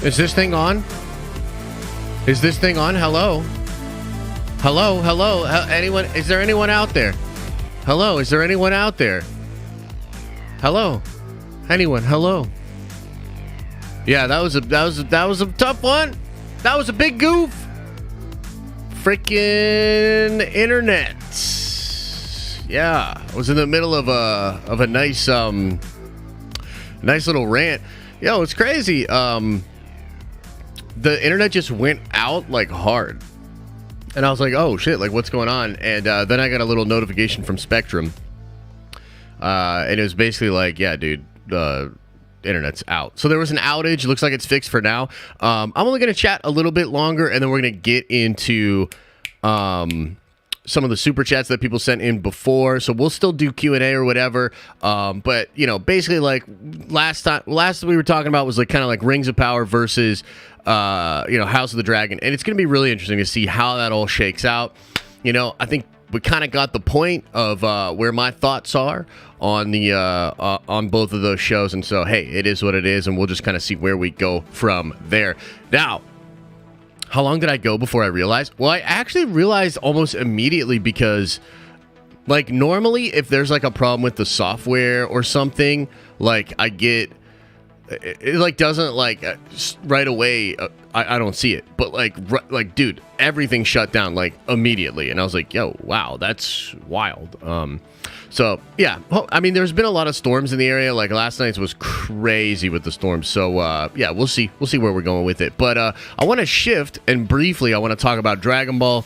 Is this thing on? Is this thing on? Hello? Hello? Hello? Anyone? Is there anyone out there? Hello? Is there anyone out there? Hello? Anyone? Hello? Yeah, that was a tough one. That was a big goof. Freaking internet. Yeah, I was in the middle of a nice little rant. Yo, it's crazy. The internet just went out like hard, and I was like, oh shit, like what's going on? And then I got a little notification from Spectrum, and it was basically like, yeah, dude, internet's out. So there was an outage. Looks like it's fixed for now. I'm only going to chat a little bit longer, and then we're going to get into some of the super chats that people sent in before. So we'll still do Q&A or whatever. But, you know, basically like last we were talking about was like kind of like Rings of Power versus, House of the Dragon. And it's going to be really interesting to see how that all shakes out. You know, I think we kind of got the point of where my thoughts are on the on both of those shows, and so hey, it is what it is, and we'll just kind of see where we go from there. Now, how long did I go before I realized? Well, I actually realized almost immediately, because like normally if there's like a problem with the software or something, like I get it like doesn't like right away. I don't see it, but like dude, everything shut down like immediately, and I was like, yo, wow, that's wild. So yeah, I mean, there's been a lot of storms in the area. Like last night's was crazy with the storms. So yeah, we'll see where we're going with it. But I want to shift, and briefly, I want to talk about Dragon Ball.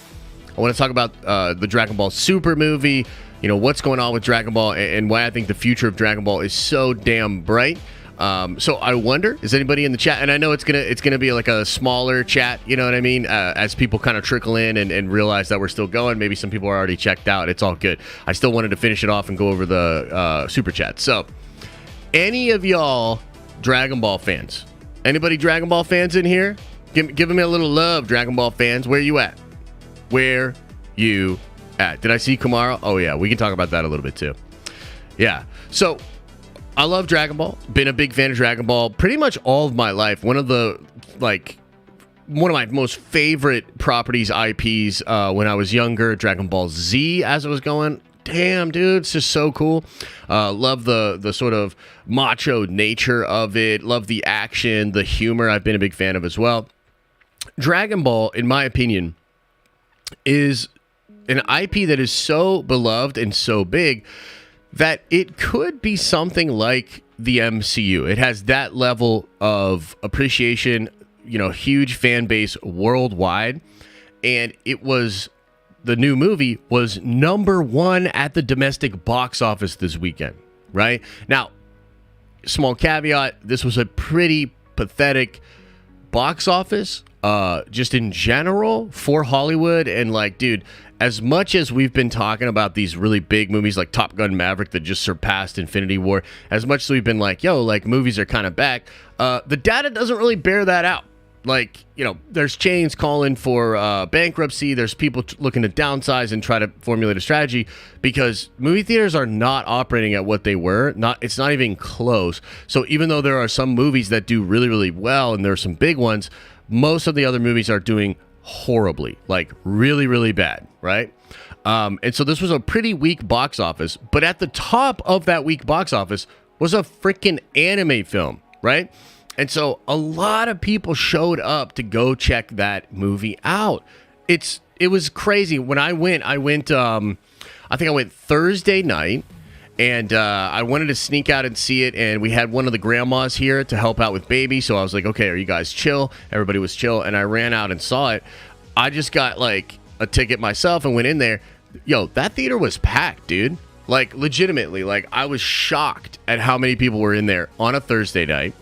I want to talk about the Dragon Ball Super movie. You know, what's going on with Dragon Ball, and why I think the future of Dragon Ball is so damn bright. So I wonder, is anybody in the chat? And I know it's gonna be like a smaller chat, you know what I mean? As people kind of trickle in and realize that we're still going. Maybe some people are already checked out. It's all good. I still wanted to finish it off and go over the super chat. So, any of y'all Dragon Ball fans? Anybody Dragon Ball fans in here? Give me a little love, Dragon Ball fans. Where you at? Where you at? Did I see Kamara? Oh yeah, we can talk about that a little bit too. Yeah. So, I love Dragon Ball. Been a big fan of Dragon Ball pretty much all of my life. One of my most favorite properties, IPs, when I was younger, Dragon Ball Z, as it was going. Damn, dude, it's just so cool. Love the sort of macho nature of it. Love the action, the humor. I've been a big fan of as well. Dragon Ball, in my opinion, is an IP that is so beloved and so big that it could be something like the MCU. It has that level of appreciation, you know, huge fan base worldwide. And the new movie was #1 at the domestic box office this weekend, right? Now, small caveat, this was a pretty pathetic box office, just in general for Hollywood. And like, dude, as much as we've been talking about these really big movies like Top Gun Maverick that just surpassed Infinity War, as much as we've been like, yo, like movies are kind of back, the data doesn't really bear that out. Like, you know, there's chains calling for bankruptcy. There's people looking to downsize and try to formulate a strategy, because movie theaters are not operating at what they were. It's not even close. So even though there are some movies that do really, really well, and there are some big ones, most of the other movies are doing horribly, like really, really bad, right? And so this was a pretty weak box office, but at the top of that weak box office was a freaking anime film, right? And so a lot of people showed up to go check that movie out. It was crazy. When I went, I think I went Thursday night, and I wanted to sneak out and see it, and we had one of the grandmas here to help out with baby, so I was like, okay, are you guys chill? Everybody was chill, and I ran out and saw it. I just got like a ticket myself and went in there. Yo, that theater was packed, dude. Like, legitimately, like, I was shocked at how many people were in there on a Thursday night.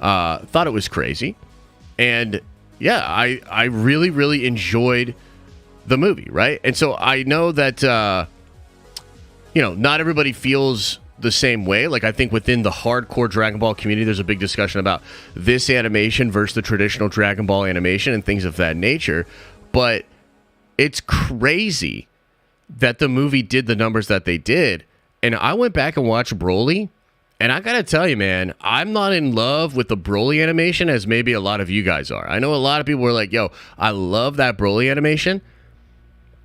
Thought it was crazy. And yeah, I really, really enjoyed the movie, right? And so I know that not everybody feels the same way. Like, I think within the hardcore Dragon Ball community, there's a big discussion about this animation versus the traditional Dragon Ball animation and things of that nature. But it's crazy that the movie did the numbers that they did. And I went back and watched Broly, And I gotta tell you, man, I'm not in love with the Broly animation as maybe a lot of you guys are. I know a lot of people were like, yo, I love that Broly animation.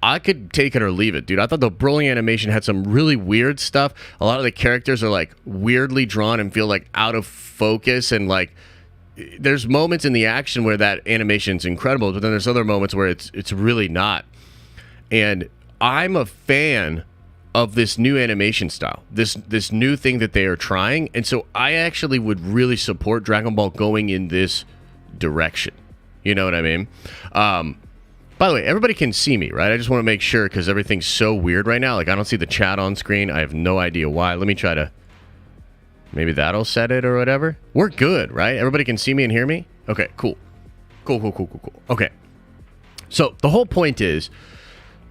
I could take it or leave it, dude. I thought the Broly animation had some really weird stuff. A lot of the characters are like weirdly drawn and feel like out of focus, and like there's moments in the action where that animation's incredible, but then there's other moments where it's really not. And I'm a fan of this new animation style, this new thing that they are trying, and so I actually would really support Dragon Ball going in this direction. You know what I mean? By the way, everybody can see me, right? I just want to make sure because everything's so weird right now. Like, I don't see the chat on screen. I have no idea why. Let me try to... Maybe that'll set it or whatever. We're good, right? Everybody can see me and hear me? Okay, cool. Cool. Okay. So, the whole point is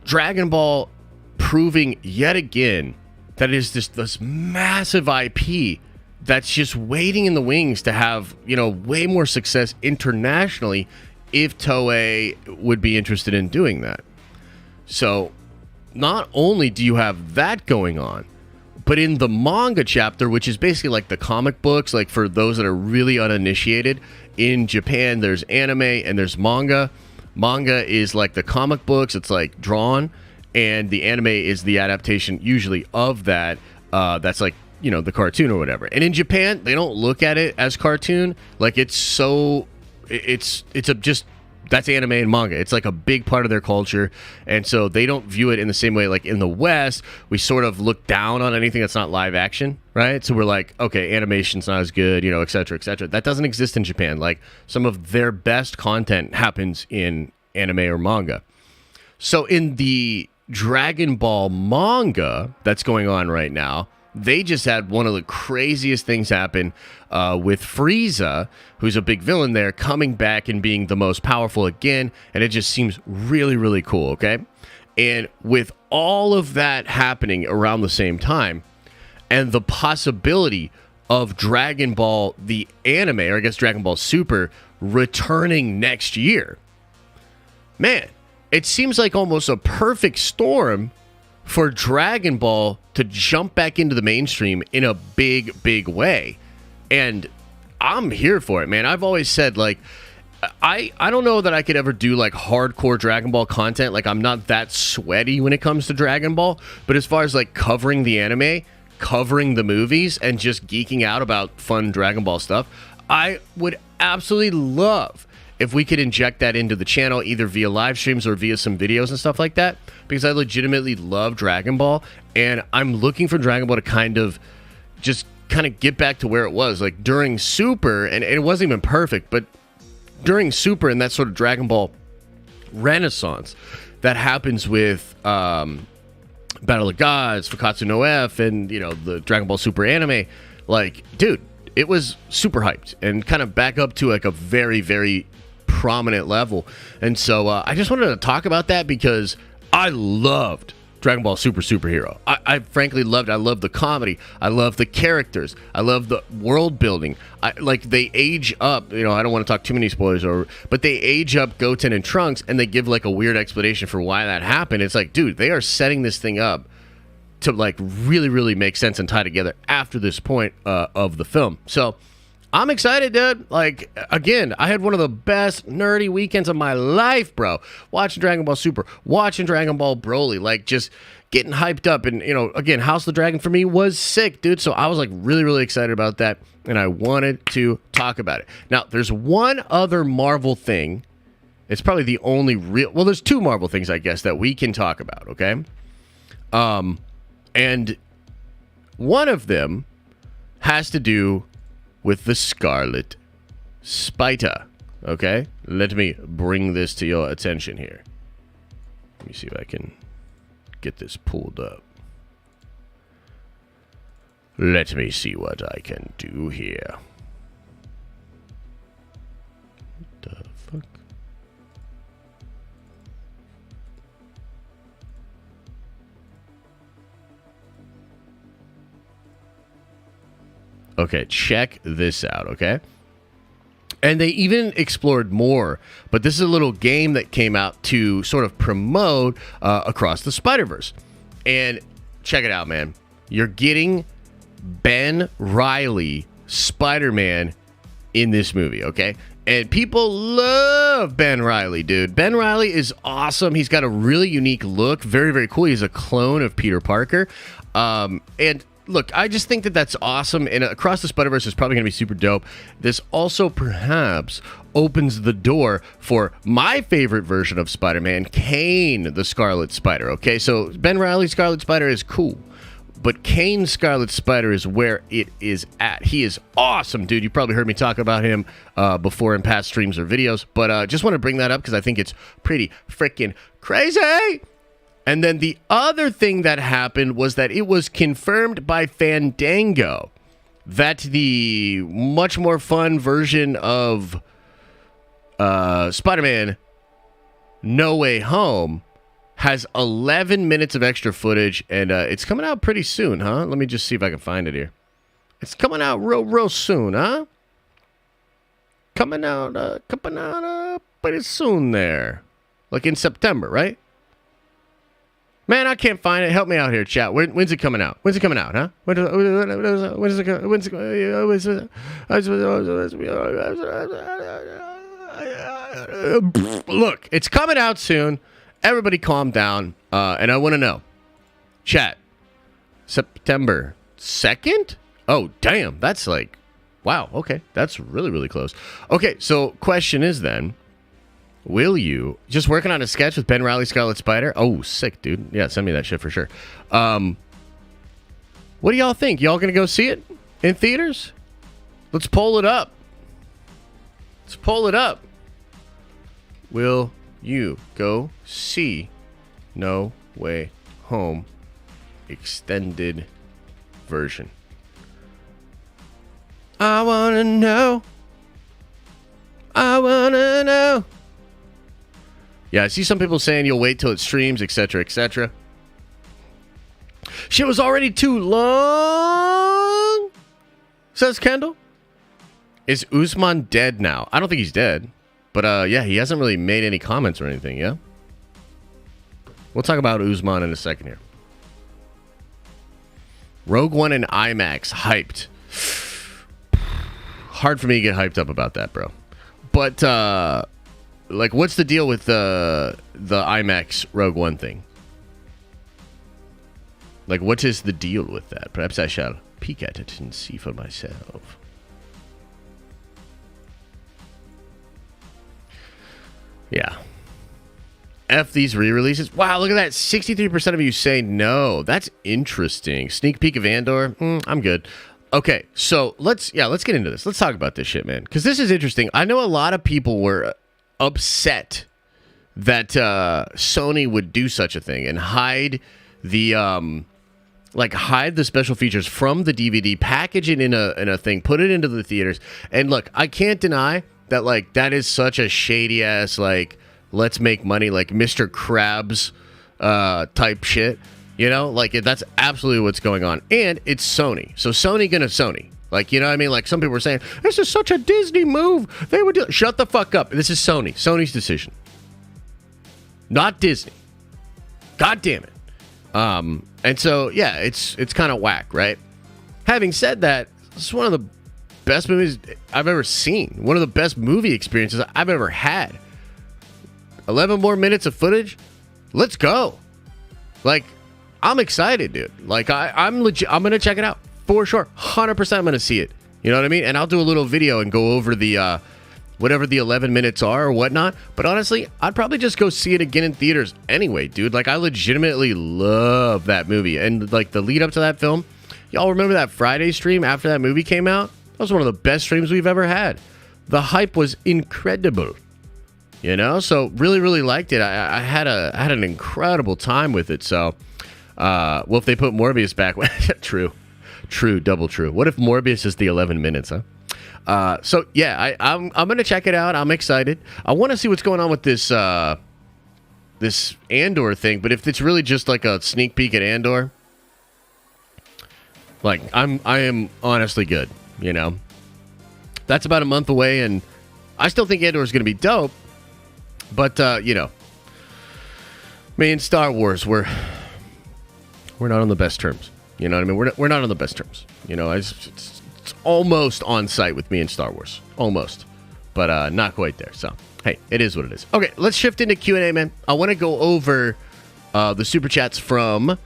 Dragon Ball proving yet again that it is this massive IP that's just waiting in the wings to have, you know, way more success internationally if Toei would be interested in doing that. So not only do you have that going on, but in the manga chapter, which is basically like the comic books, like for those that are really uninitiated, in Japan there's anime and there's manga. Manga is like the comic books, it's like drawn, and the anime is the adaptation usually of that. That's like, you know, the cartoon or whatever. And in Japan, they don't look at it as cartoon. Like it's that's anime and manga. It's like a big part of their culture, and so they don't view it in the same way. Like in the West, we sort of look down on anything that's not live action, right? So we're like, okay, animation's not as good, you know, et cetera, et cetera. That doesn't exist in Japan. Like some of their best content happens in anime or manga. So in the Dragon Ball manga that's going on right now, they just had one of the craziest things happen with Frieza, who's a big villain there, coming back and being the most powerful again, and it just seems really, really cool, okay? And with all of that happening around the same time, and the possibility of Dragon Ball, the anime, or I guess Dragon Ball Super, returning next year, man, it seems like almost a perfect storm for Dragon Ball to jump back into the mainstream in a big, big way. And I'm here for it, man. I've always said, like, I don't know that I could ever do, like, hardcore Dragon Ball content. Like, I'm not that sweaty when it comes to Dragon Ball. But as far as, like, covering the anime, covering the movies, and just geeking out about fun Dragon Ball stuff, I would absolutely love if we could inject that into the channel, either via live streams or via some videos and stuff like that, because I legitimately love Dragon Ball, and I'm looking for Dragon Ball to kind of get back to where it was. Like during Super, and it wasn't even perfect, but during Super and that sort of Dragon Ball renaissance that happens with Battle of Gods, Fakatsu no F, and, you know, the Dragon Ball Super anime, like, dude, it was super hyped and kind of back up to like a very, very prominent level. And so I just wanted to talk about that because I loved Dragon Ball Superhero. I frankly loved it. I love the comedy. I love the characters. I love the world building. Like they age up, you know, I don't want to talk too many spoilers over, but they age up Goten and Trunks and they give like a weird explanation for why that happened. It's like, dude, they are setting this thing up to like really, really make sense and tie together after this point of the film. So I'm excited, dude. Like, again, I had one of the best nerdy weekends of my life, bro. Watching Dragon Ball Super, watching Dragon Ball Broly, like just getting hyped up. And, you know, again, House of the Dragon for me was sick, dude. So I was like really, really excited about that. And I wanted to talk about it. Now, there's one other Marvel thing. It's probably the only real, well, there's two Marvel things, I guess, that we can talk about, okay? And one of them has to do with the Scarlet Spider, okay? Let me bring this to your attention here. Let me see if I can get this pulled up. Let me see what I can do here. What the fuck? Okay, check this out, okay? And they even explored more, but this is a little game that came out to sort of promote Across the Spider-Verse. And check it out, man. You're getting Ben Reilly Spider-Man in this movie, okay? And people love Ben Reilly, dude. Ben Reilly is awesome. He's got a really unique look. Very, very cool. He's a clone of Peter Parker. And look, I just think that that's awesome. And Across the Spider-Verse is probably going to be super dope. This also perhaps opens the door for my favorite version of Spider-Man, Kane the Scarlet Spider, okay? So Ben Reilly Scarlet Spider is cool. But Kane Scarlet Spider is where it is at. He is awesome, dude. You probably heard me talk about him before in past streams or videos. But just want to bring that up because I think it's pretty freaking crazy. And then the other thing that happened was that it was confirmed by Fandango that the much more fun version of Spider-Man No Way Home has 11 minutes of extra footage, and it's coming out pretty soon, huh? Let me just see if I can find it here. It's coming out real soon, huh? Coming out pretty soon there. Like in September, right? Man, I can't find it. Help me out here, chat. When's it coming out? When's it coming out, huh? Look, it's coming out soon. Everybody calm down, and I want to know. Chat, September 2nd? Oh, damn, that's like, wow, okay, that's really, really close. Okay, so question is then, will you, just working on a sketch with Ben Reilly Scarlet Spider? Oh, sick, dude. Yeah, send me that shit for sure. What do y'all think? Y'all gonna go see it in theaters? Let's poll it up. Let's poll it up. Will you go see No Way Home extended version? I wanna know. I wanna know. Yeah, I see some people saying you'll wait till it streams, etc., etc. Shit was already too long, says Kendall. Is Usman dead now? I don't think he's dead. But, yeah, he hasn't really made any comments or anything, yeah? We'll talk about Usman in a second here. Rogue One and IMAX, hyped. Hard for me to get hyped up about that, bro. But, like, what's the deal with the IMAX Rogue One thing? Like, what is the deal with that? Perhaps I shall peek at it and see for myself. Yeah. F these re-releases. Wow, look at that. 63% of you say no. That's interesting. Sneak peek of Andor. I'm good. Okay, so let's get into this. Let's talk about this shit, man. Because this is interesting. I know a lot of people were upset that Sony would do such a thing and hide the hide the special features from the DVD, package it in a thing, put it into the theaters. And look, I can't deny that, like, that is such a shady ass, like, let's make money, like Mr. Krabs type shit. You know, like, that's absolutely what's going on. And it's Sony. So Sony gonna Sony. Like, you know what I mean? Like, some people were saying, this is such a Disney move. They would do. Shut the fuck up. This is Sony. Sony's decision. Not Disney. God damn it. And so, yeah, it's kind of whack, right? Having said that, it's one of the best movies I've ever seen. One of the best movie experiences I've ever had. 11 more minutes of footage. Let's go. Like, I'm excited, dude. Like, I'm legit. I'm going to check it out for sure. 100% I'm going to see it. You know what I mean? And I'll do a little video and go over the, whatever the 11 minutes are or whatnot. But honestly, I'd probably just go see it again in theaters anyway, dude. Like, I legitimately love that movie. And, like, the lead up to that film, y'all remember that Friday stream after that movie came out? That was one of the best streams we've ever had. The hype was incredible. You know? So, really, really liked it. I had an incredible time with it. So, well, if they put Morbius back, true, double true. What if Morbius is the 11 minutes, huh? So yeah, I'm gonna check it out. I'm excited. I want to see what's going on with this this Andor thing. But if it's really just like a sneak peek at Andor, like I am honestly good. You know, that's about a month away, and I still think Andor is gonna be dope. But you know, me and Star Wars, we're not on the best terms. You know what I mean? We're not on the best terms. You know, it's almost on site with me in Star Wars. Almost. But not quite there. So, hey, it is what it is. Okay, let's shift into Q&A, man. I want to go over the Super Chats from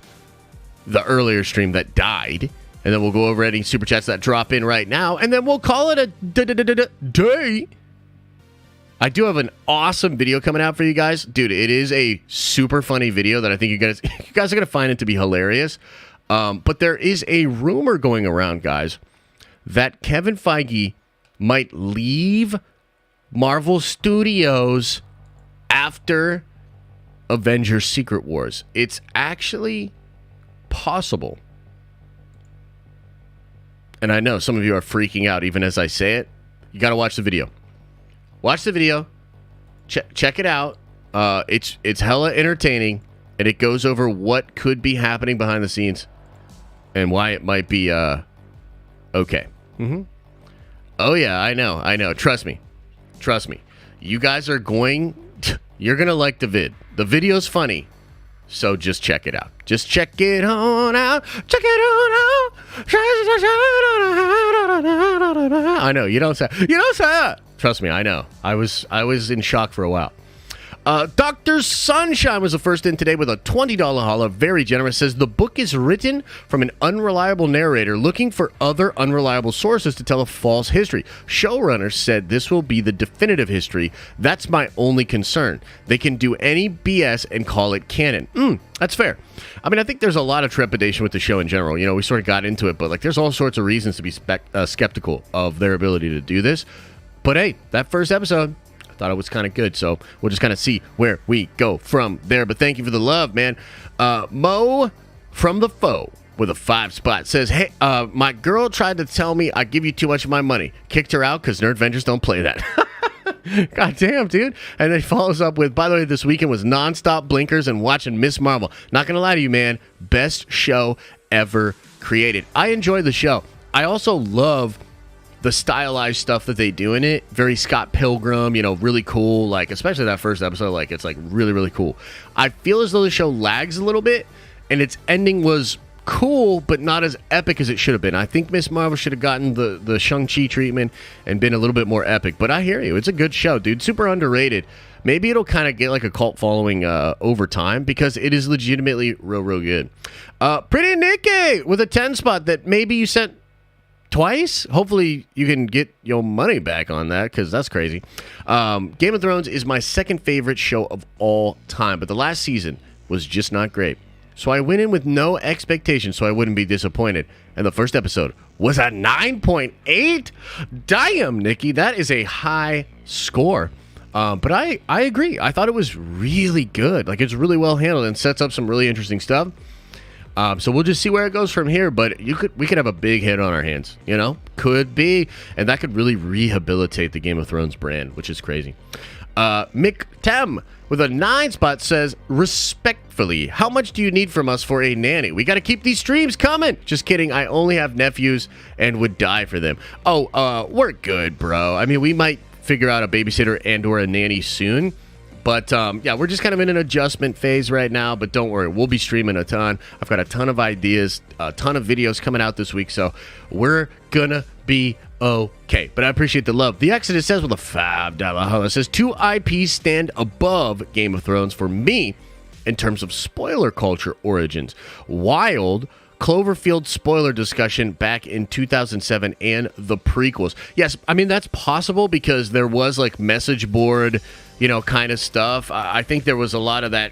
the earlier stream that died. And then we'll go over any Super Chats that drop in right now. And then we'll call it a day. I do have an awesome video coming out for you guys. Dude, it is a super funny video that I think you guys are going to find it to be hilarious. But there is a rumor going around, guys, that Kevin Feige might leave Marvel Studios after Avengers Secret Wars. It's actually possible. And I know some of you are freaking out even as I say it. You got to watch the video. Watch the video. Check it out. It's hella entertaining, and it goes over what could be happening behind the scenes and why it might be okay. Oh yeah, I know. Trust me. You guys are you're gonna like the vid. The video's funny, so just check it out. Just check it on out. Check it on out. I know you don't say that. Trust me, I know. I was in shock for a while. Dr. Sunshine was the first in today with a $20 holla. Very generous. Says the book is written from an unreliable narrator looking for other unreliable sources to tell a false history. Showrunners said this will be the definitive history. That's my only concern. They can do any BS and call it canon. That's fair. I mean, I think there's a lot of trepidation with the show in general. You know, we sort of got into it, but like, there's all sorts of reasons to be skeptical of their ability to do this. But hey, that first episode, I thought it was kind of good, so we'll just kind of see where we go from there. But thank you for the love, man. Mo from the Foe with a 5-spot says, hey, my girl tried to tell me I give you too much of my money. Kicked her out because Nerd Vengers don't play that. God damn, dude. And then he follows up with, by the way, this weekend was nonstop blinkers and watching Miss Marvel. Not going to lie to you, man. Best show ever created. I enjoy the show. I also love the stylized stuff that they do in it. Very Scott Pilgrim, you know, really cool. Like, especially that first episode, like, it's like really, really cool. I feel as though the show lags a little bit, and its ending was cool, but not as epic as it should have been. I think Miss Marvel should have gotten the Shang-Chi treatment and been a little bit more epic. But I hear you. It's a good show, dude. Super underrated. Maybe it'll kind of get like a cult following over time because it is legitimately real good. Pretty Nikki with a 10 spot that maybe you sent twice. Hopefully you can get your money back on that because that's crazy. Game of Thrones is my second favorite show of all time, but the last season was just not great. So I went in with no expectations so I wouldn't be disappointed. And the first episode was a 9.8. Damn, Nikki, that is a high score. But I agree. I thought it was really good. Like, it's really well handled and sets up some really interesting stuff. So we'll just see where it goes from here, but we could have a big hit on our hands, you know? Could be, and that could really rehabilitate the Game of Thrones brand, which is crazy. Mick Tem with a 9 spot says, respectfully, how much do you need from us for a nanny? We got to keep these streams coming. Just kidding. I only have nephews and would die for them. Oh, we're good, bro. I mean, we might figure out a babysitter and or a nanny soon. But, yeah, we're just kind of in an adjustment phase right now. But don't worry, we'll be streaming a ton. I've got a ton of ideas, a ton of videos coming out this week. So we're going to be okay. But I appreciate the love. The Exodus says with a $5 holla, says, 2 IPs stand above Game of Thrones for me in terms of spoiler culture origins. Wild Cloverfield spoiler discussion back in 2007 and the prequels. Yes, I mean, that's possible because there was like message board, you know, kind of stuff. I think there was a lot of that.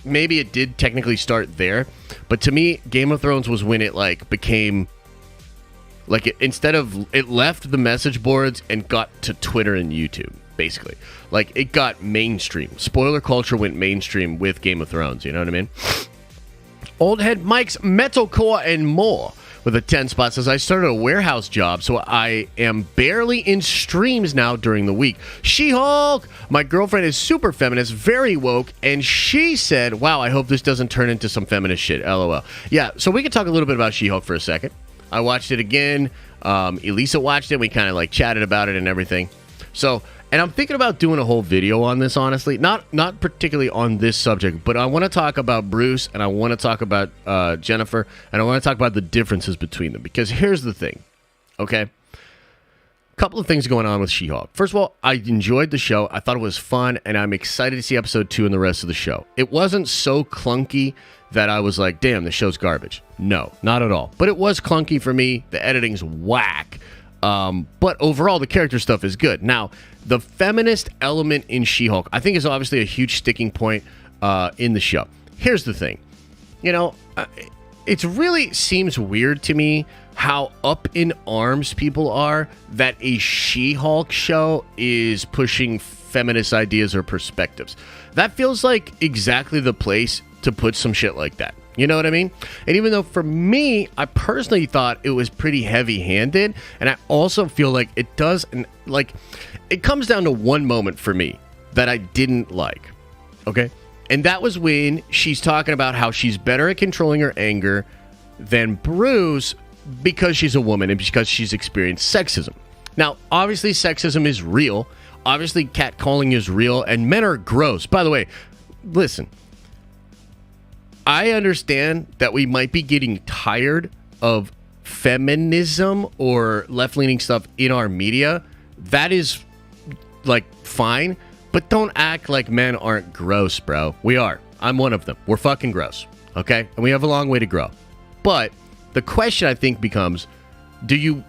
Maybe it did technically start there, but to me, Game of Thrones was when it like became like it left the message boards and got to Twitter and YouTube, basically. Like, it got mainstream. Spoiler culture went mainstream with Game of Thrones, you know what I mean? Old Head Mike's Metalcore and More with a 10 spot says, I started a warehouse job, so I am barely in streams now during the week. She-Hulk! My girlfriend is super feminist, very woke, and she said, wow, I hope this doesn't turn into some feminist shit, LOL. Yeah, so we can talk a little bit about She-Hulk for a second. I watched it again. Elisa watched it. We kind of like chatted about it and everything. So, And I'm thinking about doing a whole video on this, honestly. Not particularly on this subject, but I want to talk about Bruce, and I want to talk about Jennifer, and I want to talk about the differences between them. Because here's the thing, okay? Couple of things going on with She-Hulk. First of all, I enjoyed the show. I thought it was fun, and I'm excited to see episode 2 and the rest of the show. It wasn't so clunky that I was like, damn, this show's garbage. No, not at all. But it was clunky for me. The editing's whack. But overall, the character stuff is good. Now, the feminist element in She-Hulk, I think, is obviously a huge sticking point in the show. Here's the thing. You know, it really seems weird to me how up in arms people are that a She-Hulk show is pushing feminist ideas or perspectives. That feels like exactly the place to put some shit like that. You know what I mean? And even though for me, I personally thought it was pretty heavy-handed, and I also feel like it does, like, it comes down to one moment for me that I didn't like, okay? And that was when she's talking about how she's better at controlling her anger than Bruce because she's a woman and because she's experienced sexism. Now, obviously, sexism is real. Obviously, catcalling is real, and men are gross. By the way, listen, I understand that we might be getting tired of feminism or left-leaning stuff in our media. That is, like, fine, but don't act like men aren't gross, bro. We are. I'm one of them. We're fucking gross, okay? And we have a long way to grow. But the question, I think, becomes, do you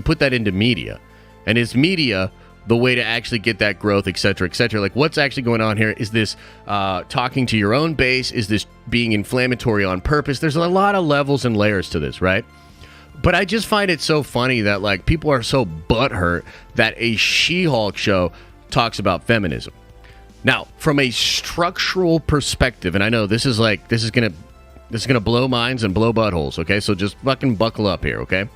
put that into media? And is media the way to actually get that growth, et cetera, et cetera? Like, what's actually going on here? Is this talking to your own base? Is this being inflammatory on purpose? There's a lot of levels and layers to this, right? But I just find it so funny that, like, people are so butthurt that a She-Hulk show talks about feminism. Now, from a structural perspective, and I know this is gonna blow minds and blow buttholes, okay? So just fucking buckle up here, okay?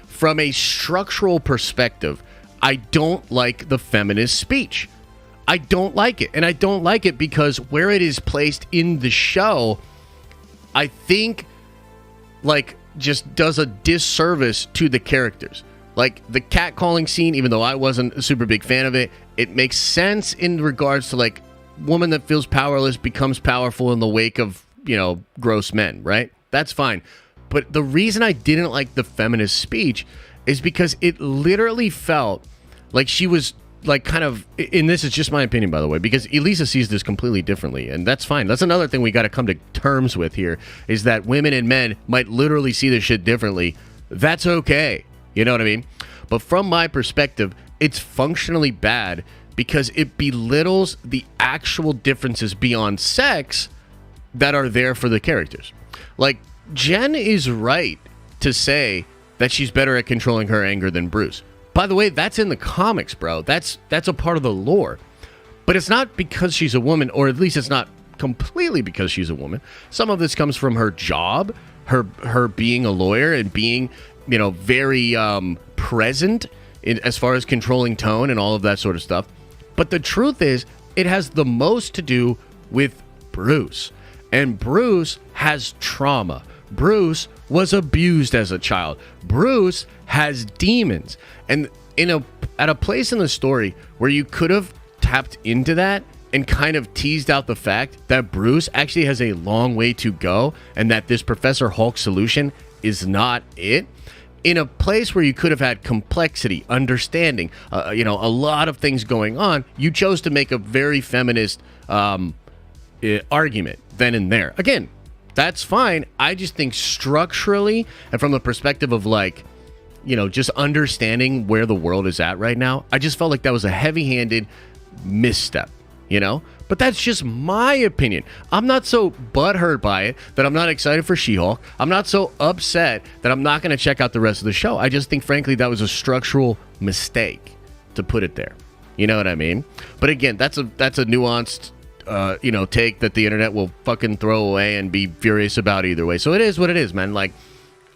From a structural perspective, I don't like the feminist speech. I don't like it. And I don't like it because where it is placed in the show, I think, like, just does a disservice to the characters. Like, the catcalling scene, even though I wasn't a super big fan of it, it makes sense in regards to, like, woman that feels powerless becomes powerful in the wake of, you know, gross men, right? That's fine. But the reason I didn't like the feminist speech is because it literally felt like she was, like, kind of, and this is just my opinion, by the way, because Elisa sees this completely differently, and that's fine. That's another thing we got to come to terms with here, is that women and men might literally see this shit differently. That's okay. You know what I mean? But from my perspective, it's functionally bad because it belittles the actual differences beyond sex that are there for the characters. Like, Jen is right to say that she's better at controlling her anger than Bruce. By the way, that's in the comics, bro. That's a part of the lore. But it's not because she's a woman, or at least it's not completely because she's a woman. Some of this comes from her job, her being a lawyer and being, you know, very present as far as controlling tone and all of that sort of stuff. But the truth is, it has the most to do with Bruce. And Bruce has trauma. Bruce was abused as a child. Bruce has demons. And at a place in the story where you could have tapped into that and kind of teased out the fact that Bruce actually has a long way to go and that this Professor Hulk solution is not it. In a place where you could have had complexity, understanding, a lot of things going on, you chose to make a very feminist argument then and there. Again, that's fine. I just think structurally and from the perspective of, like, you know, just understanding where the world is at right now, I just felt like that was a heavy-handed misstep, you know? But that's just my opinion. I'm not so butthurt by it that I'm not excited for She-Hulk. I'm not so upset that I'm not going to check out the rest of the show. I just think, frankly, that was a structural mistake to put it there. You know what I mean? But again, that's a nuanced take that the internet will fucking throw away and be furious about either way. So it is what it is, man. Like,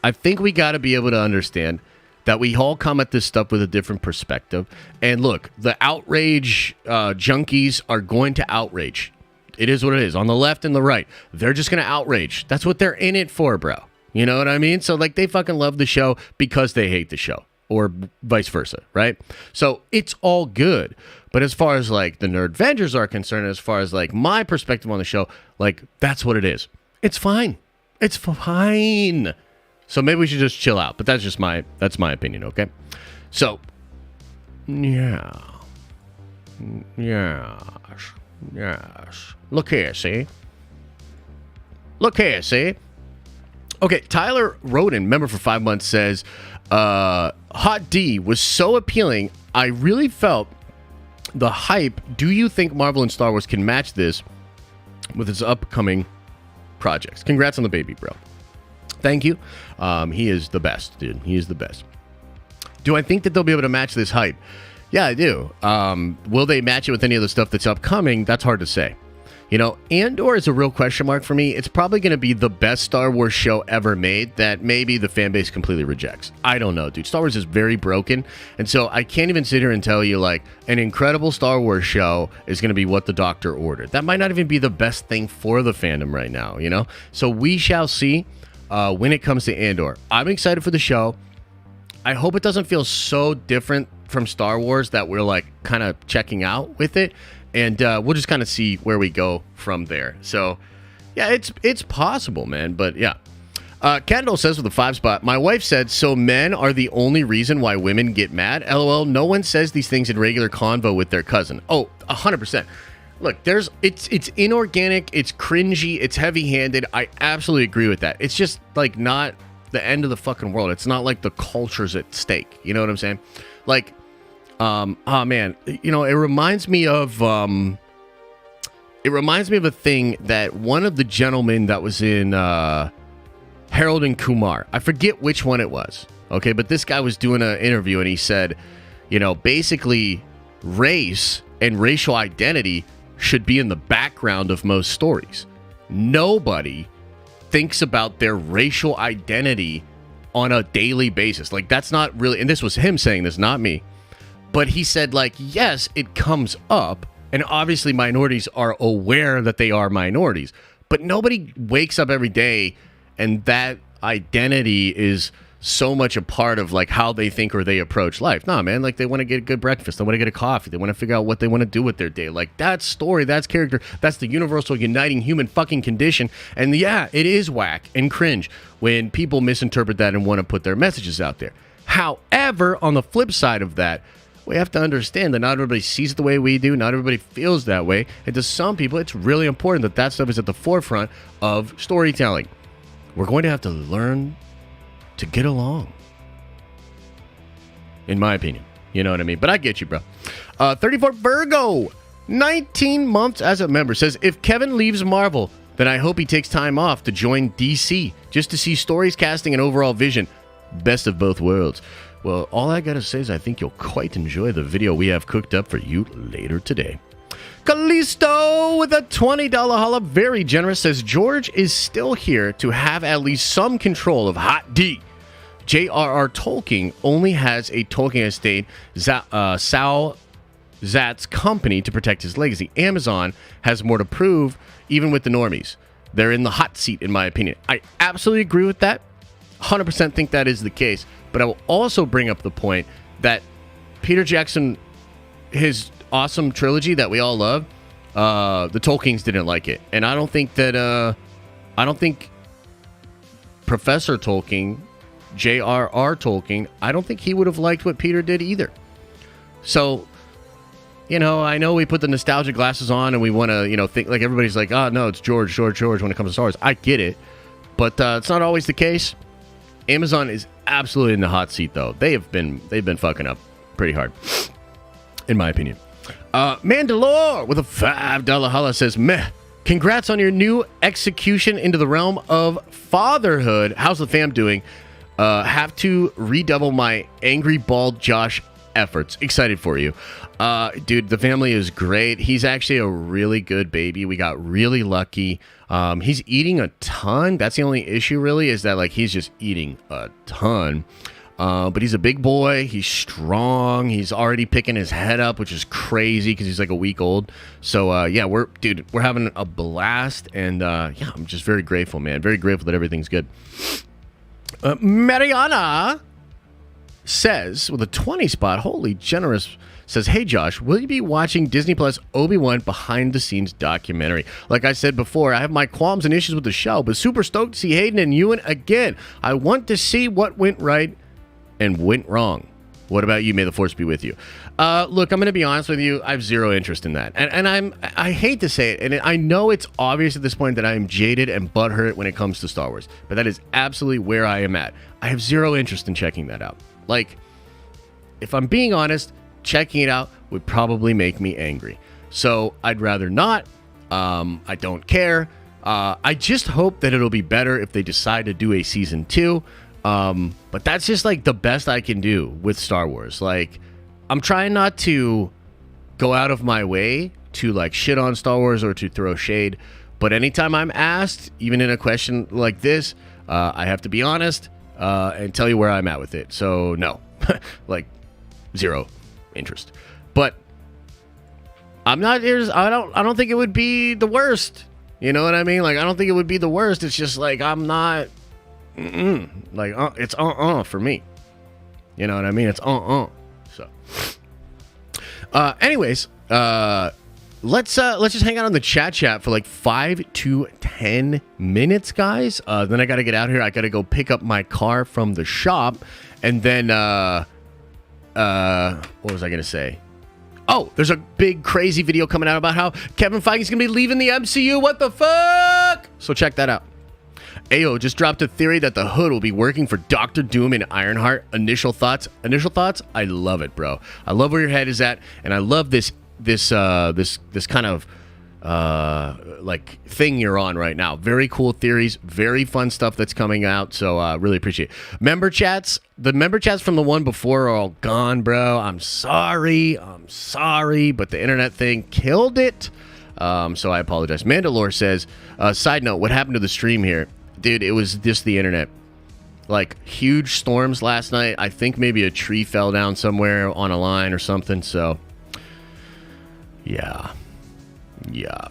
I think we got to be able to understand that we all come at this stuff with a different perspective. And look, the outrage junkies are going to outrage. It is what it is. On the left and the right, they're just going to outrage. That's what they're in it for, bro. You know what I mean? So, like, they fucking love the show because they hate the show. or vice versa, right? So it's all good. But as far as like the Nerdvengers are concerned, as far as like my perspective on the show, like that's what it is. It's fine. It's fine. So maybe we should just chill out. But that's my opinion, okay? So, yeah. Yes. Look here, see? Okay, Tyler Roden, member for 5 months, says, Hot D was so appealing, I really felt the hype. Do you think Marvel and Star Wars can match this with its upcoming projects? Congrats on the baby, bro. Thank you. He is the best, dude. He is the best. Do I think that they'll be able to match this hype? Yeah, I do. Will they match it with any of the stuff that's upcoming? That's hard to say. You know, Andor is a real question mark for me. It's probably going to be the best Star Wars show ever made that maybe the fan base completely rejects. I don't know, dude. Star Wars is very broken. And so I can't even sit here and tell you, like, an incredible Star Wars show is going to be what the Doctor ordered. That might not even be the best thing for the fandom right now, you know? So we shall see when it comes to Andor. I'm excited for the show. I hope it doesn't feel so different from Star Wars that we're, like, kind of checking out with it. And we'll just kind of see where we go from there. So, yeah, it's possible, man. But, yeah. Kendall says with a 5 spot, my wife said, so men are the only reason why women get mad? LOL, no one says these things in regular convo with their cousin. Oh, 100%. Look, it's inorganic, it's cringy, it's heavy-handed. I absolutely agree with that. It's just, like, not the end of the fucking world. It's not like the culture's at stake. You know what I'm saying? Like... oh man, you know, it reminds me of a thing that one of the gentlemen that was in Harold and Kumar, I forget which one it was, okay, but this guy was doing an interview and he said, you know, basically race and racial identity should be in the background of most stories. Nobody thinks about their racial identity on a daily basis. Like, that's not really, and this was him saying this, not me. But he said, like, yes, it comes up, and obviously minorities are aware that they are minorities, but nobody wakes up every day and that identity is so much a part of, like, how they think or they approach life. Nah, man, like, they want to get a good breakfast, they want to get a coffee, they want to figure out what they want to do with their day. Like, that's story, that's character, that's the universal uniting human fucking condition. And yeah, it is whack and cringe when people misinterpret that and want to put their messages out there. However, on the flip side of that, we have to understand that not everybody sees it the way we do. Not everybody feels that way. And to some people, it's really important that that stuff is at the forefront of storytelling. We're going to have to learn to get along. In my opinion. You know what I mean? But I get you, bro. 34 Virgo, 19 months as a member, says, if Kevin leaves Marvel, then I hope he takes time off to join DC just to see stories, casting, and overall vision. Best of both worlds. Well, all I gotta say is I think you'll quite enjoy the video we have cooked up for you later today. Callisto with a $20 holla, very generous, says George is still here to have at least some control of Hot D. J.R.R. Tolkien only has a Tolkien estate, Sal Zat's company, to protect his legacy. Amazon has more to prove, even with the normies. They're in the hot seat, in my opinion. I absolutely agree with that. 100% think that is the case. But I will also bring up the point that Peter Jackson, his awesome trilogy that we all love, the Tolkiens didn't like it. And I don't think Professor Tolkien, J.R.R. Tolkien, I don't think he would have liked what Peter did either. So, you know, I know we put the nostalgia glasses on and we want to, you know, think like everybody's like, oh, no, it's George when it comes to Star Wars. I get it. But it's not always the case. Amazon is absolutely in the hot seat, though. They've been fucking up pretty hard, in my opinion. Mandalore with a $5 holla says, meh. Congrats on your new execution into the realm of fatherhood. How's the fam doing? Have to redouble my angry bald Josh efforts. Excited for you. Dude, the family is great. He's actually a really good baby. We got really lucky. He's eating a ton. That's the only issue, really, is that, like, he's just eating a ton. But he's a big boy. He's strong. He's already picking his head up, which is crazy because he's like a week old. So, yeah, we're having a blast. And, yeah, I'm just very grateful, man. Very grateful that everything's good. Mariana says, with a 20 spot, holy generous, says, hey Josh, will you be watching Disney Plus Obi-Wan behind the scenes documentary? Like I said before, I have my qualms and issues with the show, but super stoked to see Hayden and Ewan again. I want to see what went right and went wrong. What about you? May the force be with you. Look, I'm going to be honest with you. I have zero interest in that. And I hate to say it, and I know it's obvious at this point that I am jaded and butthurt when it comes to Star Wars, but that is absolutely where I am at. I have zero interest in checking that out. Like, if I'm being honest, checking it out would probably make me angry. So I'd rather not. I don't care. I just hope that it'll be better if they decide to do a season 2. But that's just like the best I can do with Star Wars. Like, I'm trying not to go out of my way to like shit on Star Wars or to throw shade. But anytime I'm asked, even in a question like this, I have to be honest and tell you where I'm at with it. So no, like zero interest. But I'm not. I don't think it would be the worst. You know what I mean? Like, I don't think it would be the worst. It's just like I'm not. Like it's for me. You know what I mean? It's So, anyways, let's just hang out on the chat for like 5 to 10 minutes, guys. Then I gotta get out here. I gotta go pick up my car from the shop, and then what was I gonna say? Oh, there's a big crazy video coming out about how Kevin Feige is gonna be leaving the MCU. What the fuck? So check that out. Ayo just dropped a theory that the Hood will be working for Doctor Doom and Ironheart. Initial thoughts? I love it, bro. I love where your head is at, and I love this kind of like thing you're on right now. Very cool theories, very fun stuff that's coming out. So really appreciate it. The member chats from the one before are all gone, bro. I'm sorry, but the internet thing killed it. So I apologize. Mandalore says, side note, what happened to the stream here? Dude, it was just the internet. Like, huge storms last night. I think maybe a tree fell down somewhere on a line or something. So, yeah.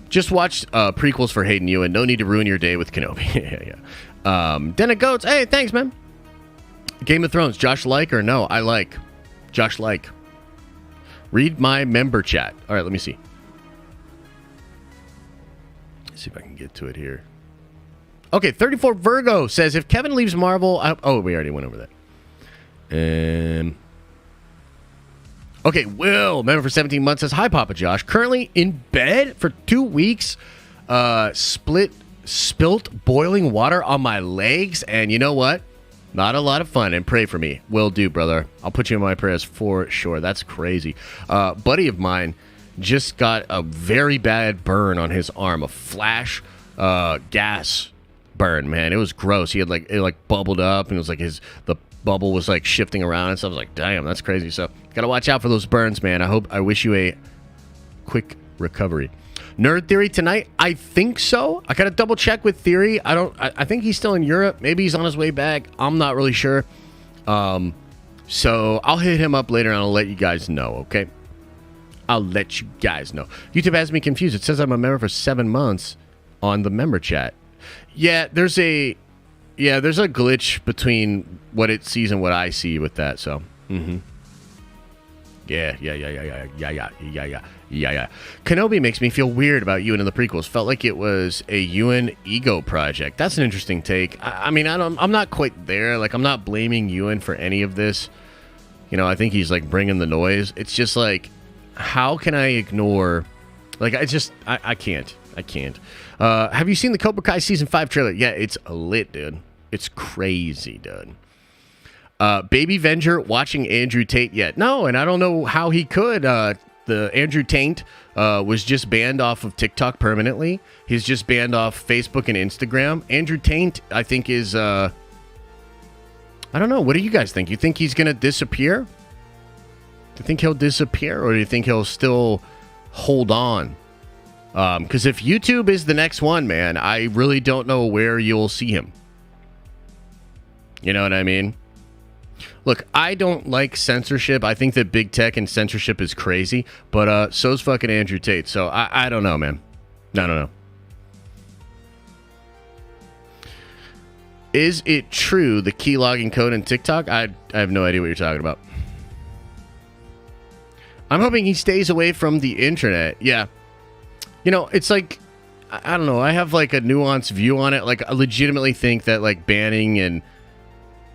Just watch prequels for Hayden Ewan. No need to ruin your day with Kenobi. yeah. Denna Goats. Hey, thanks, man. Game of Thrones. Josh like or no? I like. Josh like. Read my member chat. All right, let me see. Let's see if I can get to it here. Okay, 34 Virgo says, if Kevin leaves Marvel... we already went over that. Okay, Will, member for 17 months, says, hi, Papa Josh. Currently in bed for 2 weeks. Spilt boiling water on my legs. And you know what? Not a lot of fun. And pray for me. Will do, brother. I'll put you in my prayers for sure. That's crazy. Buddy of mine just got a very bad burn on his arm. A flash gas burn, man. It was gross. He had it bubbled up, and it was like the bubble was like shifting around and stuff. I was like, damn, that's crazy. So gotta watch out for those burns, man. I wish you a quick recovery. Nerd Theory tonight? I think so. I gotta double check with Theory. I think he's still in Europe. Maybe he's on his way back. I'm not really sure. So I'll hit him up later and I'll let you guys know, okay? I'll let you guys know. YouTube has me confused. It says I'm a member for 7 months on the member chat. Yeah, there's a glitch between what it sees and what I see with that. So, Yeah. Kenobi makes me feel weird about Ewan in the prequels. Felt like it was a Ewan ego project. That's an interesting take. I'm not quite there. Like, I'm not blaming Ewan for any of this. You know, I think he's like bringing the noise. It's just like, how can I ignore? Like, I can't. Have you seen the Cobra Kai season 5 trailer? Yeah, it's lit, dude. It's crazy, dude. Baby Venger watching Andrew Tate yet? No, and I don't know how he could. The Andrew Tate was just banned off of TikTok permanently. He's just banned off Facebook and Instagram. Andrew Tate, I think, is... I don't know. What do you guys think? You think he's going to disappear? Do you think he'll disappear, or do you think he'll still hold on? Because if YouTube is the next one, man, I really don't know where you'll see him. You know what I mean? Look, I don't like censorship. I think that big tech and censorship is crazy, but so's fucking Andrew Tate. So I don't know, man. I don't know. Is it true the keylogging code in TikTok? I have no idea what you're talking about. I'm hoping he stays away from the internet. Yeah. You know, it's like, I don't know. I have like a nuanced view on it. Like, I legitimately think that like banning and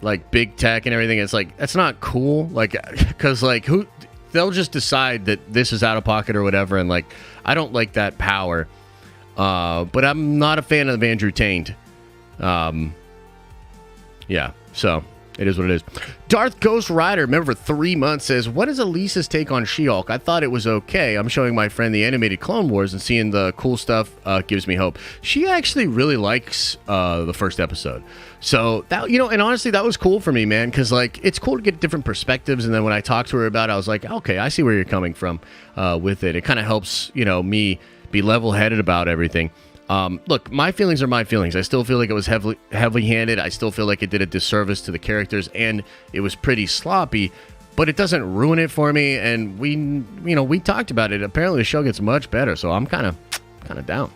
like big tech and everything, it's like, that's not cool. Like, because like they'll just decide that this is out of pocket or whatever. And like, I don't like that power. But I'm not a fan of Andrew Tate. Yeah, so it is what it is. Darth Ghost Rider, member for 3 months, says, what is Elisa's take on She-Hulk? I thought it was okay. I'm showing my friend the animated Clone Wars and seeing the cool stuff gives me hope. She actually really likes the first episode. So, that, you know, and honestly, that was cool for me, man, because, like, it's cool to get different perspectives. And then when I talked to her about it, I was like, okay, I see where you're coming from with it. It kind of helps, you know, me be level-headed about everything. Look, my feelings are my feelings. I still feel like it was heavy-handed. I still feel like it did a disservice to the characters, and it was pretty sloppy, but it doesn't ruin it for me. And we talked about it. Apparently, the show gets much better, so I'm kind of down.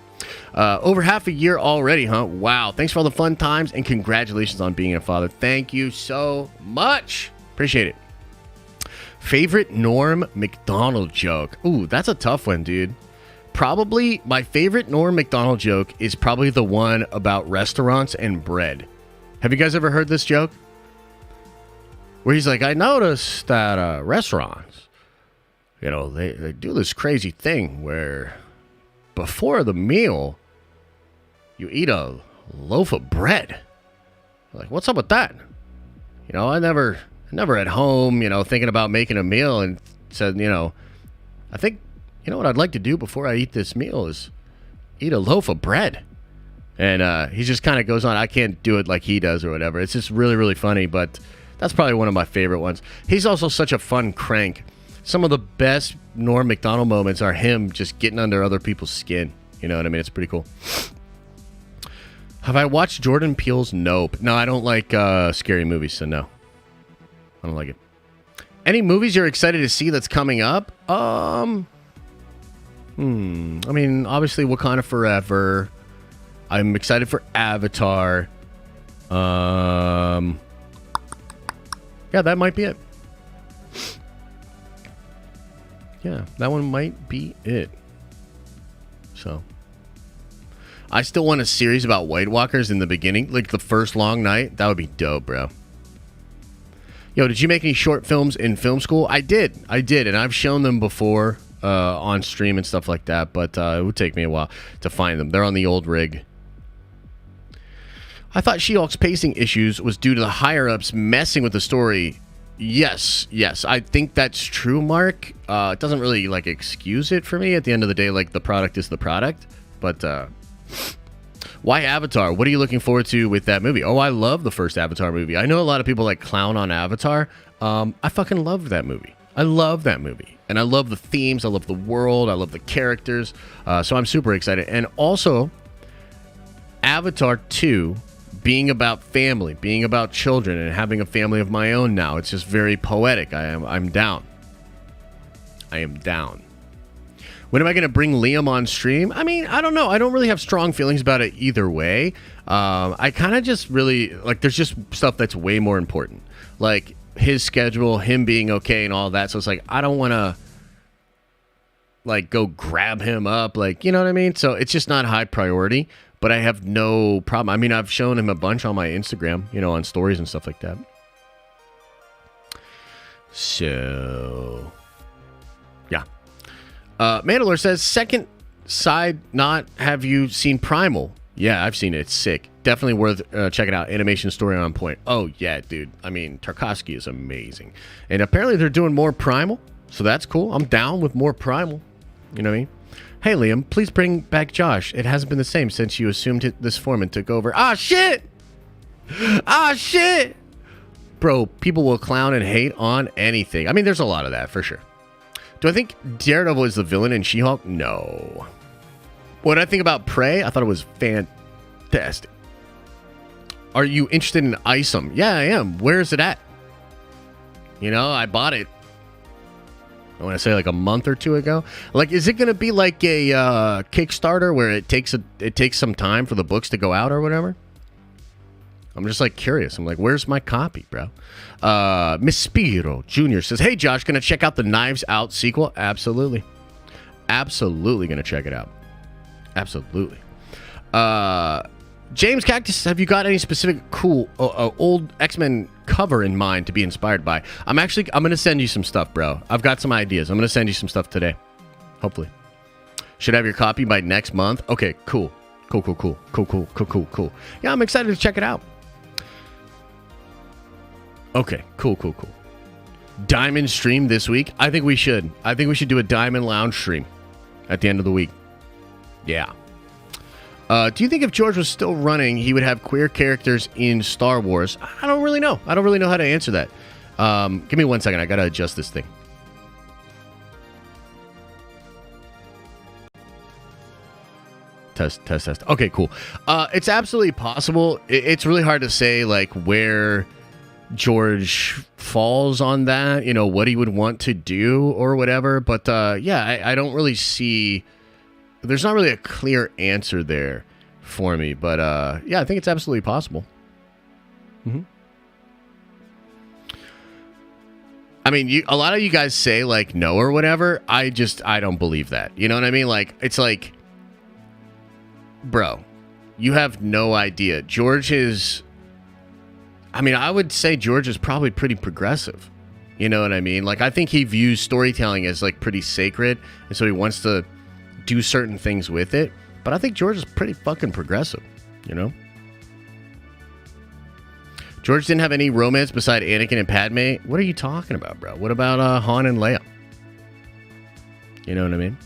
Over half a year already, huh? Wow. Thanks for all the fun times, and congratulations on being a father. Thank you so much. Appreciate it. Favorite Norm Mcdonald joke? Ooh, that's a tough one, dude. Probably my favorite Norm Mcdonald joke is probably the one about restaurants and bread. Have you guys ever heard this joke? Where he's like, I noticed that restaurants, you know, they do this crazy thing where before the meal, you eat a loaf of bread. Like, what's up with that? You know, I never at home, you know, thinking about making a meal and said, you know, I think, you know what I'd like to do before I eat this meal is eat a loaf of bread. And he just kind of goes on. I can't do it like he does or whatever. It's just really, really funny, but that's probably one of my favorite ones. He's also such a fun crank. Some of the best Norm Macdonald moments are him just getting under other people's skin. You know what I mean? It's pretty cool. Have I watched Jordan Peele's Nope? No, I don't like scary movies, so no. I don't like it. Any movies you're excited to see that's coming up? I mean, obviously Wakanda Forever. I'm excited for Avatar. Yeah, that might be it. Yeah, that one might be it. So, I still want a series about White Walkers in the beginning, like the first long night. That would be dope, bro. Yo, did you make any short films in film school? I did, and I've shown them before. On stream and stuff like that, but it would take me a while to find them. They're on the old rig. I thought She-Hulk's pacing issues was due to the higher-ups messing with the story. Yes, I think that's true, Mark. It doesn't really like excuse it for me. At the end of the day, like, the product is the product. But why Avatar? What are you looking forward to with that movie? Oh, I love the first Avatar movie. I know a lot of people like clown on Avatar. I fucking love that movie. I love that movie. And I love the themes. I love the world. I love the characters. So I'm super excited. And also, Avatar 2 being about family, being about children, and having a family of my own now. It's just very poetic. I'm down. I am down. When am I going to bring Liam on stream? I mean, I don't know. I don't really have strong feelings about it either way. I kind of just really, like, there's just stuff that's way more important. Like, his schedule, him being okay and all that. So it's like, I don't want to like go grab him up. Like, you know what I mean? So it's just not high priority, but I have no problem. I mean, I've shown him a bunch on my Instagram, you know, on stories and stuff like that. So yeah. Mandalore says, second side not, have you seen Primal? Yeah, I've seen it. It's sick. Definitely worth checking out. Animation story on point. Oh, yeah, dude. I mean, Tarkovsky is amazing. And apparently they're doing more Primal, so that's cool. I'm down with more Primal. You know what I mean? Hey, Liam, please bring back Josh. It hasn't been the same since you assumed this form and took over. Ah, shit! Ah, shit! Bro, people will clown and hate on anything. I mean, there's a lot of that, for sure. Do I think Daredevil is the villain in She-Hulk? No. What did I think about Prey? I thought it was fantastic. Are you interested in Isom? Yeah, I am. Where is it at? You know, I bought it, I want to say like a month or two ago. Like, is it going to be like a Kickstarter where it takes some time for the books to go out or whatever? I'm just like curious. I'm like, where's my copy, bro? Miss Spiro Jr. says, hey, Josh, gonna check out the Knives Out sequel? Absolutely. Absolutely gonna check it out. Absolutely. James Cactus, have you got any specific cool old X-Men cover in mind to be inspired by? I'm going to send you some stuff, bro. I've got some ideas. I'm going to send you some stuff today. Hopefully. Should have your copy by next month. Okay, cool. Cool. Yeah, I'm excited to check it out. Okay, cool. Diamond stream this week? I think we should. I think we should do a Diamond Lounge stream at the end of the week. Yeah. Do you think if George was still running, he would have queer characters in Star Wars? I don't really know. I don't really know how to answer that. Give me 1 second. I got to adjust this thing. Test. Okay, cool. It's absolutely possible. It's really hard to say, like, where George falls on that, you know, what he would want to do or whatever. But, yeah, I don't really see... There's not really a clear answer there for me, but yeah, I think it's absolutely possible. Mm-hmm. I mean, a lot of you guys say like no or whatever. I don't believe that. You know what I mean? Like, it's like, bro, you have no idea. George is, I mean, I would say George is probably pretty progressive. You know what I mean? Like, I think he views storytelling as like pretty sacred, and so he wants to do certain things with it, but I think George is pretty fucking progressive, you know? George didn't have any romance beside Anakin and Padme. What are you talking about, bro? What about Han and Leia? You know what I mean?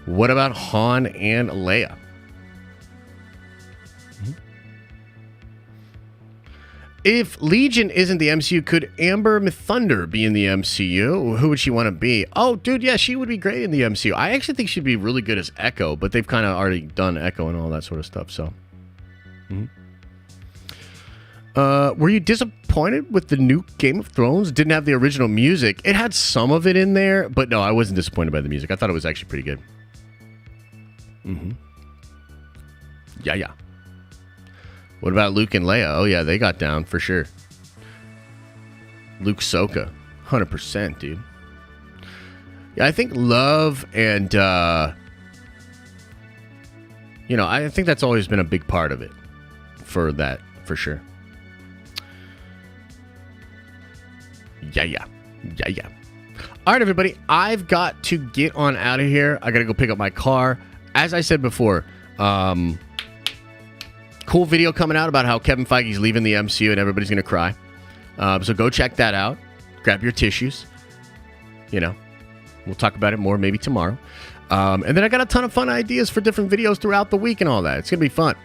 What about Han and Leia? If Legion isn't the MCU, could Amber Thunder be in the MCU? Who would she want to be? Oh, dude, yeah, she would be great in the MCU. I actually think she'd be really good as Echo, but they've kind of already done Echo and all that sort of stuff, so. Were you disappointed with the new Game of Thrones? Didn't have the original music. It had some of it in there, but no, I wasn't disappointed by the music. I thought it was actually pretty good. Yeah. What about Luke and Leia? Oh, yeah, they got down for sure. Luke Soka. 100%, dude. Yeah, I think love and, you know, I think that's always been a big part of it. For that, for sure. Yeah. All right, everybody. I've got to get on out of here. I got to go pick up my car. As I said before, cool video coming out about how Kevin Feige's leaving the MCU and everybody's going to cry. So go check that out. Grab your tissues. You know, we'll talk about it more maybe tomorrow. And then I got a ton of fun ideas for different videos throughout the week and all that. It's going to be fun.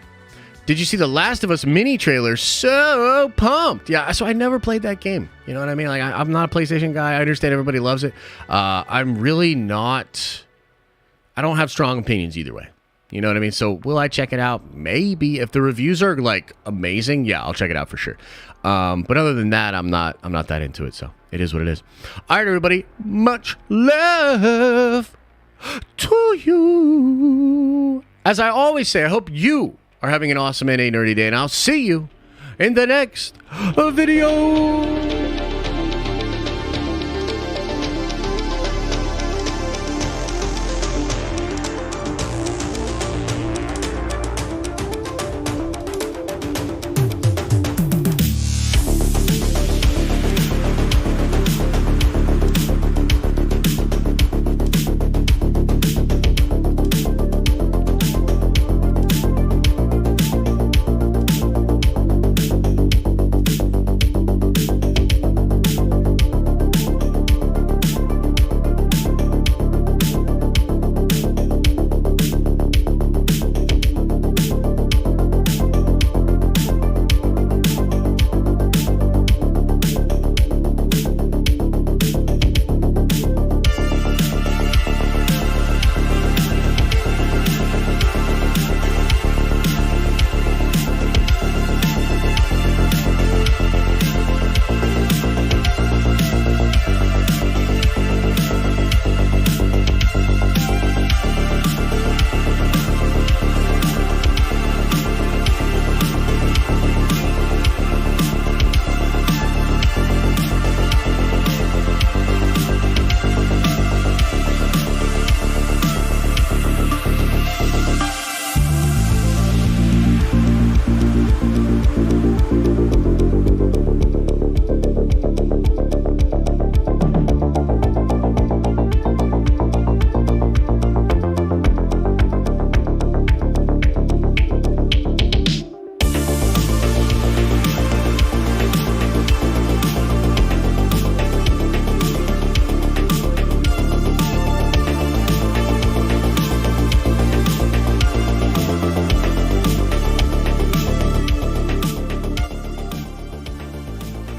Did you see the Last of Us mini trailer? So pumped. Yeah, so I never played that game. You know what I mean? Like, I'm not a PlayStation guy. I understand everybody loves it. I'm really not... I don't have strong opinions either way. You know what I mean? So will I check it out? Maybe. If the reviews are like amazing, yeah, I'll check it out for sure. But other than that, I'm not that into it. So it is what it is. All right, everybody. Much love to you. As I always say, I hope you are having an awesome and a nerdy day, and I'll see you in the next video.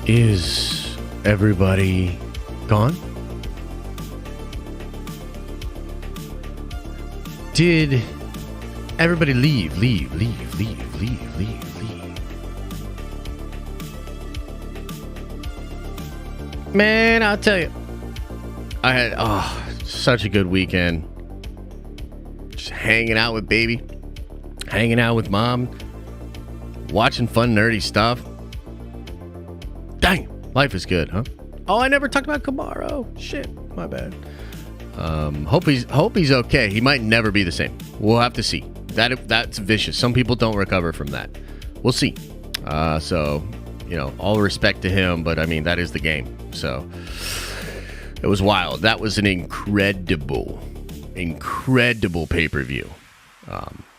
Is everybody gone? Did everybody leave? Man, I'll tell you, I had such a good weekend. Just hanging out with baby, hanging out with mom, watching fun nerdy stuff. Dang, life is good, huh? Oh, I never talked about Kamaro. Shit, my bad. Hope he's okay. He might never be the same. We'll have to see. That's vicious. Some people don't recover from that. We'll see. So, all respect to him, but I mean, that is the game. So it was wild. That was an incredible pay-per-view.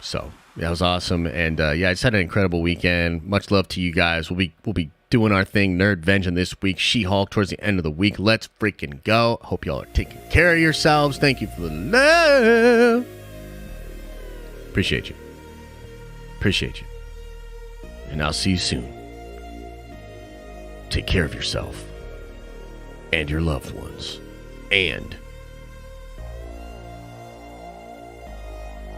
So that was awesome. And I just had an incredible weekend. Much love to you guys. We'll be doing our thing, Nerdvention this week, She-Hulk towards the end of the week. Let's freaking go. Hope y'all are taking care of yourselves. Thank you for the love. Appreciate you. And I'll see you soon. Take care of yourself and your loved ones and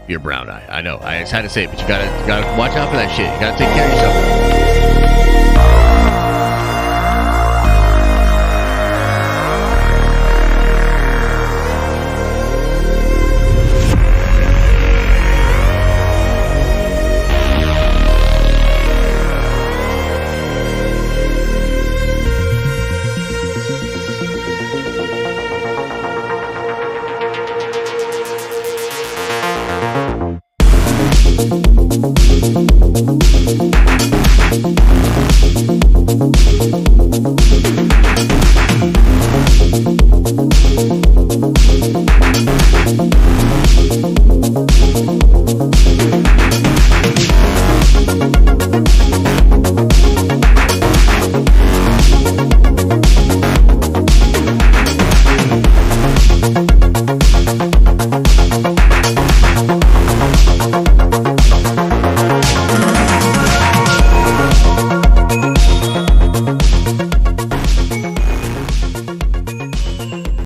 your brown eye. I know. I just had to say it, but you gotta watch out for that shit. You gotta take care of yourself.